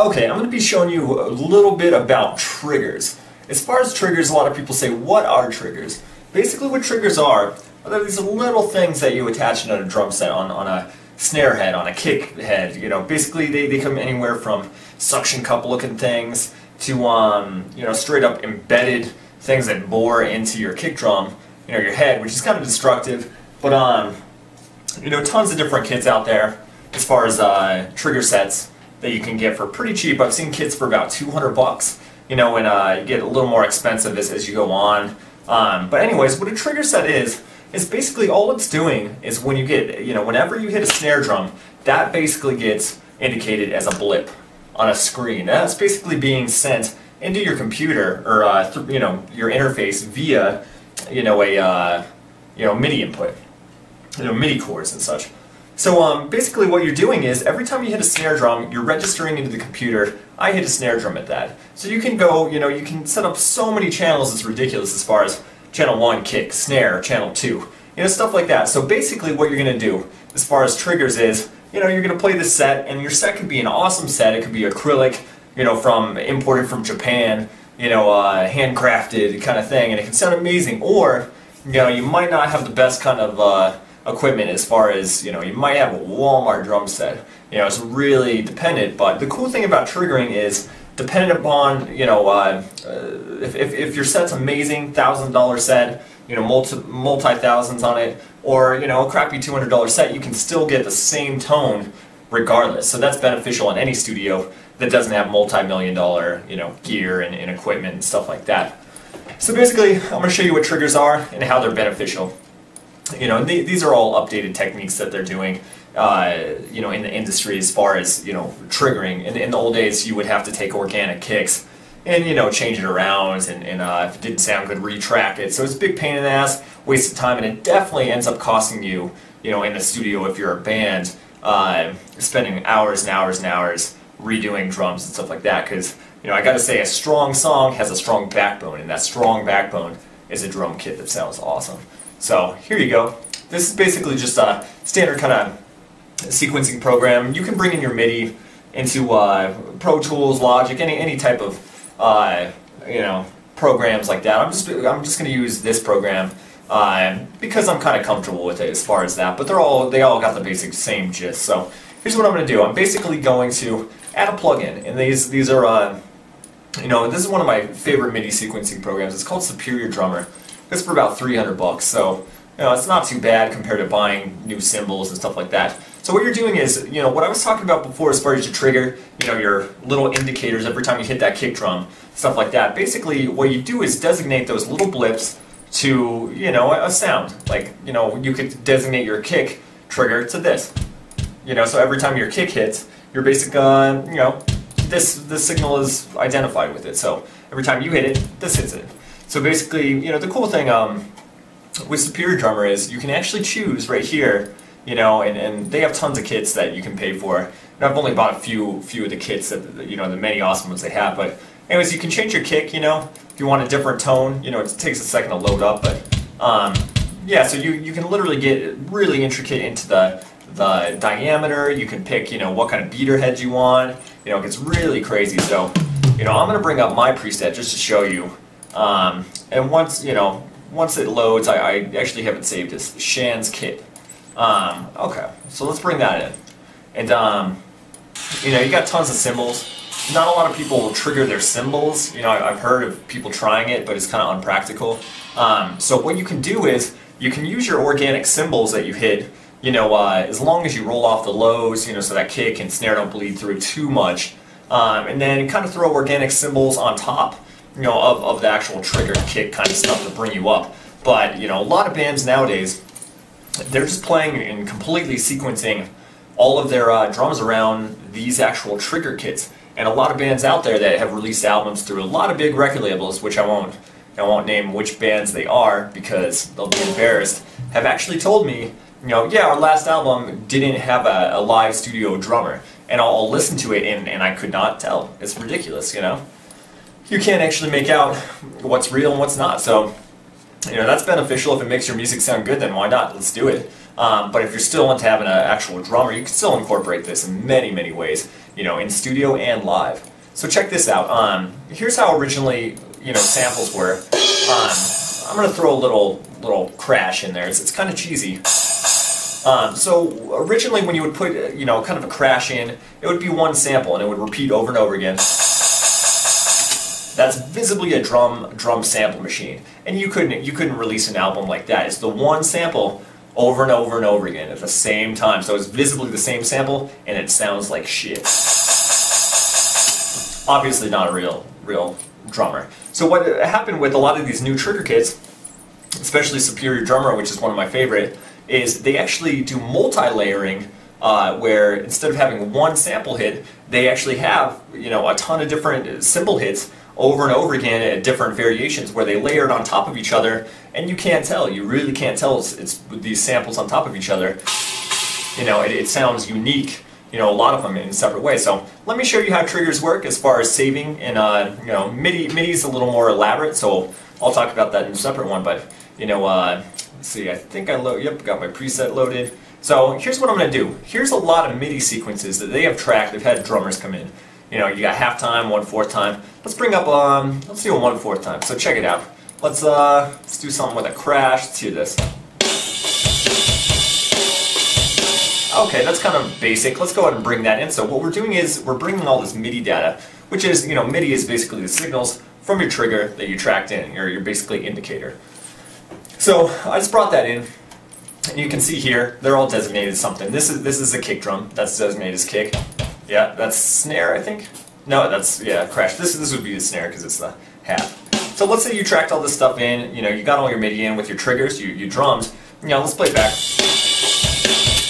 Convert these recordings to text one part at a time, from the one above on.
Okay, I'm going to be showing you a little bit about triggers. As far as triggers, a lot of people say, what are triggers? Basically what triggers are these little things that you attach on a drum set, on a snare head, on a kick head. You know, basically they come anywhere from suction cup looking things to you know, straight up embedded things that bore into your kick drum, you know, your head, which is kind of destructive. But you know, tons of different kits out there as far as trigger sets that you can get for pretty cheap. I've seen kits for about 200 bucks, you know, and you get a little more expensive as you go on. But anyways, what a trigger set is basically all it's doing is when you get, you know, whenever you hit a snare drum, that basically gets indicated as a blip on a screen. That's basically being sent into your computer or you know, your interface via, you know, a you know, MIDI input, you know, MIDI chords and such. So basically what you're doing is every time you hit a snare drum, you're registering into the computer, I hit a snare drum at that. So you can go, you know, you can set up so many channels, it's ridiculous, as far as channel 1 kick, snare, channel 2, you know, stuff like that. So basically what you're going to do as far as triggers is, you know, you're going to play this set, and your set could be an awesome set. It could be acrylic, you know, imported from Japan, you know, handcrafted kind of thing, and it can sound amazing. Or, you know, you might not have the best kind of equipment as far as, you know, you might have a Walmart drum set. You know, it's really dependent, but the cool thing about triggering is dependent upon, you know, if your set's amazing, $1,000 set, you know, multi-thousands on it, or, you know, a crappy $200 set, you can still get the same tone regardless. So that's beneficial in any studio that doesn't have multi-million-dollar, you know, gear and equipment and stuff like that. So basically, I'm going to show you what triggers are and how they're beneficial. You know, these are all updated techniques that they're doing, you know, in the industry as far as, you know, triggering. In the old days, you would have to take organic kicks and, you know, change it around, and if it didn't sound good, retrack it. So it's a big pain in the ass, waste of time, and it definitely ends up costing you, you know, in the studio if you're a band, spending hours and hours and hours redoing drums and stuff like that. Because, you know, I got to say, a strong song has a strong backbone, and that strong backbone is a drum kit that sounds awesome. So here you go. This is basically just a standard kind of sequencing program. You can bring in your MIDI into Pro Tools, Logic, any type of you know, programs like that. I'm just going to use this program because I'm kind of comfortable with it as far as that. But they all got the basic same gist. So here's what I'm going to do. I'm basically going to add a plugin, and these are you know, this is one of my favorite MIDI sequencing programs. It's called Superior Drummer. It's for about 300 bucks, so, you know, it's not too bad compared to buying new cymbals and stuff like that. So what you're doing is, you know, what I was talking about before as far as your trigger, you know, your little indicators every time you hit that kick drum, stuff like that. Basically, what you do is designate those little blips to, you know, a sound. Like, you know, you could designate your kick trigger to this. You know, so every time your kick hits, your basic, you know, this signal is identified with it. So every time you hit it, this hits it. So basically, you know, the cool thing with Superior Drummer is you can actually choose right here, you know, and they have tons of kits that you can pay for. And I've only bought a few of the kits that, you know, the many awesome ones they have. But anyways, you can change your kick, you know, if you want a different tone. You know, it takes a second to load up, but yeah, so you can literally get really intricate into the diameter. You can pick, you know, what kind of beater head you want. You know, it gets really crazy. So, you know, I'm going to bring up my preset just to show you. And once, you know, once it loads, I actually have it saved as Shan's kit. Okay, so let's bring that in. And, you know, you got tons of cymbals. Not a lot of people will trigger their cymbals. You know, I've heard of people trying it, but it's kind of unpractical. So what you can do is you can use your organic cymbals that you hit, you know, as long as you roll off the lows, you know, so that kick and snare don't bleed through too much. And then kind of throw organic cymbals on top, you know, of the actual trigger kick kind of stuff to bring you up. But, you know, a lot of bands nowadays, they're just playing and completely sequencing all of their drums around these actual trigger kits. And a lot of bands out there that have released albums through a lot of big record labels, which I won't name which bands they are because they'll be embarrassed, have actually told me, you know, yeah, our last album didn't have a live studio drummer. And I'll listen to it and I could not tell. It's ridiculous, you know. You can't actually make out what's real and what's not. So, you know, that's beneficial. If it makes your music sound good, then why not? Let's do it. But if you're still into having an actual drummer, you can still incorporate this in many, many ways, you know, in studio and live. So check this out. Here's how originally, you know, samples were. I'm going to throw a little crash in there. It's kind of cheesy. So originally when you would put, you know, kind of a crash in, it would be one sample and it would repeat over and over again. That's visibly a drum sample machine. And you couldn't release an album like that. It's the one sample over and over and over again at the same time. So it's visibly the same sample and it sounds like shit. Obviously not a real drummer. So what happened with a lot of these new trigger kits, especially Superior Drummer, which is one of my favorite, is they actually do multi-layering, where instead of having one sample hit, they actually have, you know, a ton of different cymbal hits over and over again at different variations where they layer it on top of each other, and you can't tell. You really can't tell it's these samples on top of each other. You know, it sounds unique. You know, a lot of them in separate ways. So let me show you how triggers work as far as saving. And you know, MIDI is a little more elaborate, so I'll talk about that in a separate one. But you know, let's see. I think I got my preset loaded. So here's what I'm going to do. Here's a lot of MIDI sequences that they have tracked. They've had drummers come in. You know, you got half time, 1/4 time. Let's bring up let's do a 1/4 time. So check it out. Let's do something with a crash. Let's hear this. Okay, that's kind of basic. Let's go ahead and bring that in. So what we're doing is we're bringing all this MIDI data, which is, you know, MIDI is basically the signals from your trigger that you tracked in, or your basically indicator. So I just brought that in, and you can see here they're all designated something. This is a kick drum. That's designated as kick. Yeah, that's snare, I think. No, that's crash. This would be the snare because it's the half. So let's say you tracked all this stuff in. You know, you got all your MIDI in with your triggers, your drums. You know, let's play it back.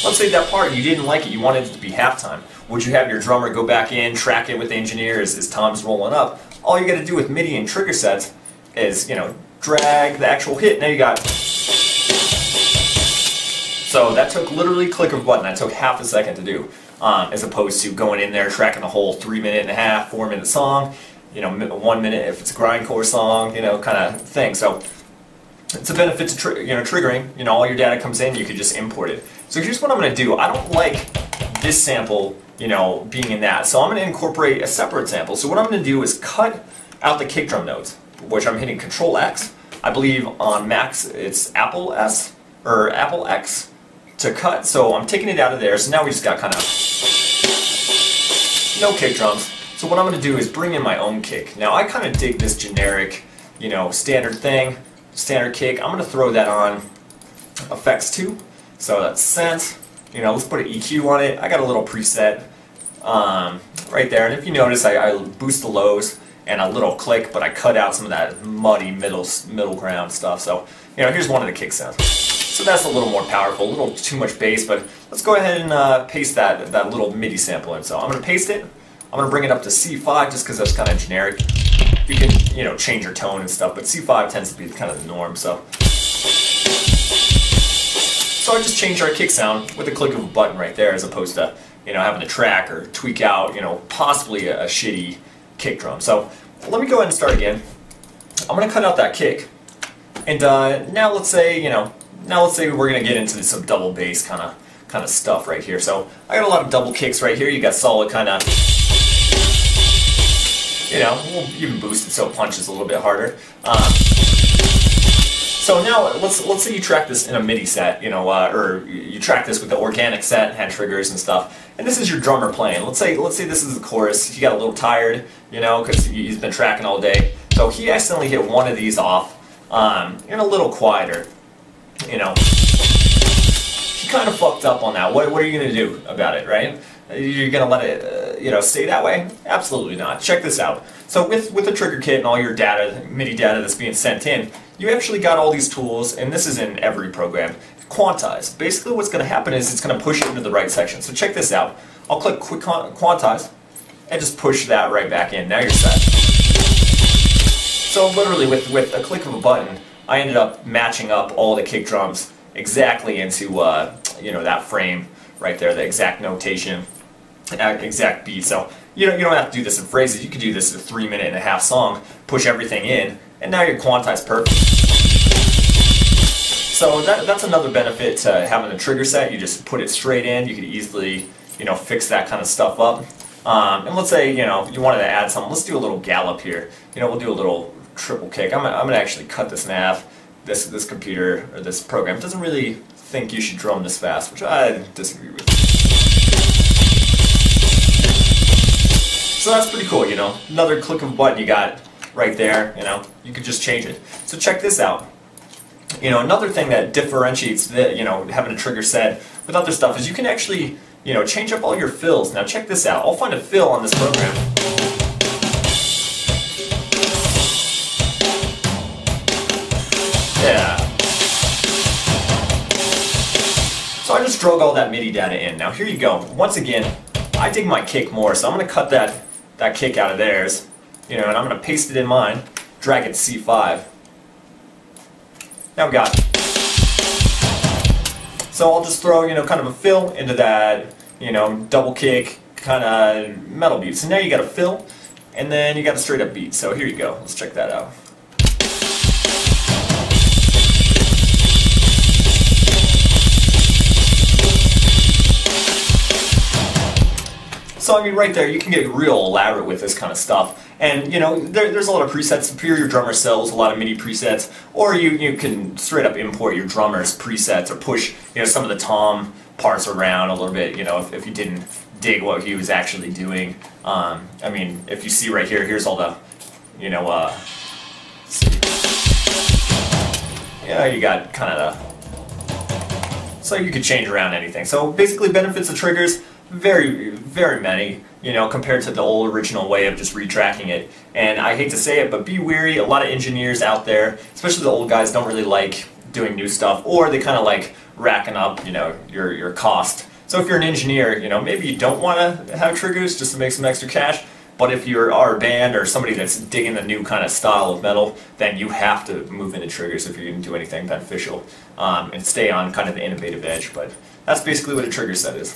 Let's say that part, you didn't like it, you wanted it to be halftime. Would you have your drummer go back in, track it with the engineer as time's rolling up? All you got to do with MIDI and trigger sets is, you know, drag the actual hit. Now you got... So that took literally click of a button. That took half a second to do, as opposed to going in there, tracking the whole 3.5, 4 minute song, you know, 1 minute if it's a grindcore song, you know, kind of thing. So it's a benefit to triggering. You know, all your data comes in, you could just import it. So here's what I'm going to do. I don't like this sample, you know, being in that. So I'm going to incorporate a separate sample. So what I'm going to do is cut out the kick drum notes, which I'm hitting Control X. I believe on Macs it's Apple S or Apple X to cut. So I'm taking it out of there. So now we just got kind of no kick drums. So what I'm going to do is bring in my own kick. Now I kind of dig this generic, you know, standard thing, standard kick. I'm going to throw that on Effects 2. So that's Sense, you know, let's put an EQ on it. I got a little preset right there, and if you notice, I boost the lows and a little click, but I cut out some of that muddy middle ground stuff. So, you know, here's one of the kick sounds. So that's a little more powerful, a little too much bass, but let's go ahead and paste that little MIDI sample in. So I'm going to paste it. I'm going to bring it up to C5 just because that's kind of generic. You can, you know, change your tone and stuff, but C5 tends to be kind of the norm. So I just changed our kick sound with a click of a button right there, as opposed to, you know, having to track or tweak out, you know, possibly a shitty kick drum. So let me go ahead and start again. I'm going to cut out that kick, and now let's say, you know, we're going to get into some double bass kind of stuff right here. So I got a lot of double kicks right here. You got solid kind of, you know, we'll even boost it so it punches a little bit harder. So now let's say you track this in a MIDI set, you know, or you track this with the organic set, had triggers and stuff, and this is your drummer playing. Let's say this is the chorus. He got a little tired, you know, because he's been tracking all day. So he accidentally hit one of these off, and a little quieter, you know. He kind of fucked up on that. What are you gonna do about it, right? You're gonna let it, you know, stay that way? Absolutely not. Check this out. So with the trigger kit and all your data, MIDI data that's being sent in, you actually got all these tools, and this is in every program. Quantize. Basically what's going to happen is it's going to push it into the right section. So check this out. I'll click Quick Quantize and just push that right back in. Now you're set. So literally with a click of a button, I ended up matching up all the kick drums exactly into you know, that frame right there, the exact notation, exact beat. So you don't have to do this in phrases. You could do this in a 3.5-minute song, push everything in, and now you're quantized perfect. So that's another benefit to having the trigger set. You just put it straight in. You could easily, fix that kind of stuff up. And let's say, you wanted to add something. Let's do a little gallop here. We'll do a little triple kick. I'm gonna actually cut this in half. This computer or this program doesn't really think you should drum this fast, which I disagree with. So that's pretty cool, Another click of a button you got right there, you could just change it. So check this out. Another thing that differentiates having a trigger set with other stuff is you can actually, change up all your fills. Now check this out. I'll find a fill on this program. Yeah. So I just drug all that MIDI data in. Now here you go. Once again, I dig my kick more, so I'm going to cut that kick out of theirs, and I'm going to paste it in mine, drag it to C5. Now we got it. So I'll just throw, kind of a fill into that, double kick kind of metal beat. So now you got a fill, and then you got a straight up beat. So here you go. Let's check that out. So I mean, right there, you can get real elaborate with this kind of stuff. And there's a lot of presets. Superior Drummer sells a lot of MIDI presets, or you can straight up import your drummer's presets or push some of the tom parts around a little bit. If you didn't dig what he was actually doing. I mean, if you see right here, here's all the you got kind of the. So you could change around anything. So basically, benefits of triggers. Very, very many, compared to the old original way of just retracking it. And I hate to say it, but be wary. A lot of engineers out there, especially the old guys, don't really like doing new stuff, or they kind of like racking up, your cost. So if you're an engineer, maybe you don't want to have triggers just to make some extra cash. But if you are a band or somebody that's digging the new kind of style of metal, then you have to move into triggers if you're going to do anything beneficial and stay on kind of the innovative edge. But that's basically what a trigger set is.